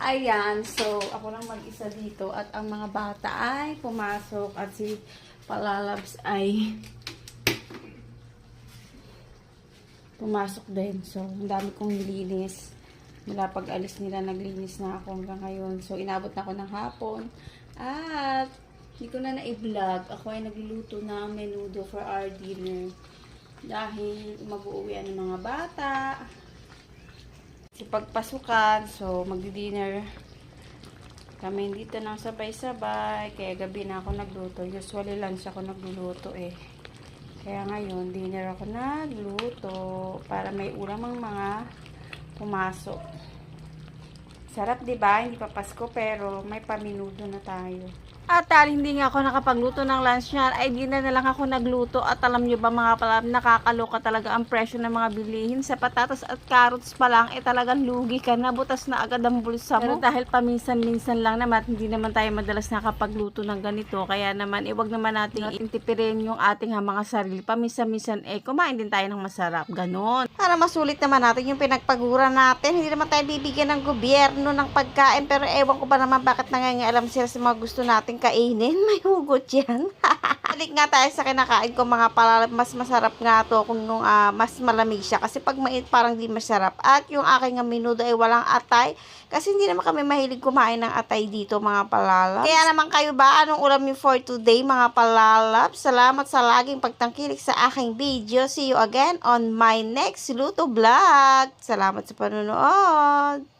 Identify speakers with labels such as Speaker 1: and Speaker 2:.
Speaker 1: Ayan, so ako lang mag-isa dito at ang mga bata ay pumasok at si Palalabs ay pumasok din. So, ang dami kong nilinis. Mula pag-alis nila, naglinis na ako hanggang ngayon. So, inabot na ako ng hapon. At hindi ko na na-vlog. Ako ay nagluluto ng menudo for our dinner. Dahil mag-uuwian ng mga bata. Si pagpasukan, so magdi-dinner kami dito ng sabay-sabay. Kaya gabi na ako nagluto. Usually lunch ako nagluluto eh. Kaya ngayon, dinner ako nagluto para may ulam ang mga pumasok. Sarap 'di ba? Hindi pa Pasko pero may paminudo na tayo. At dahil hindi nga ako nakapagluto ng lunch niyan, ay di na lang ako nagluto. At alam nyo ba mga pala, nakakaloka talaga ang presyo ng mga bilihin. Sa patatas at carrots pa lang, talagang lugi ka na. Butas na agad ang bulsa mo. Pero dahil paminsan-minsan lang naman, hindi naman tayo madalas nakapagluto ng ganito. Kaya naman, wag naman natin intipirin yung ating mga sarili. Paminsan-minsan, kumain din tayo ng masarap. Ganon. Para masulit naman natin yung pinagpagura natin. Hindi naman tayo bibigyan ng gobyerno ng pagkain. Pero ewan ko ba naman bakit nangangialam sila sa mga gusto natin kainin. May hugot yan. Balik nga tayo sa kinakain ko mga pala. Mas masarap nga to kung nung mas malamig siya. Kasi pag mainit parang di masarap. At yung aking menudo ay walang atay. Kasi hindi naman kami mahilig kumain ng atay dito mga palalabs. Kaya naman kayo ba? Anong ulam niyo for today mga palalabs? Salamat sa laging pagtangkilik sa aking video. See you again on my next luto vlog. Salamat sa panonood.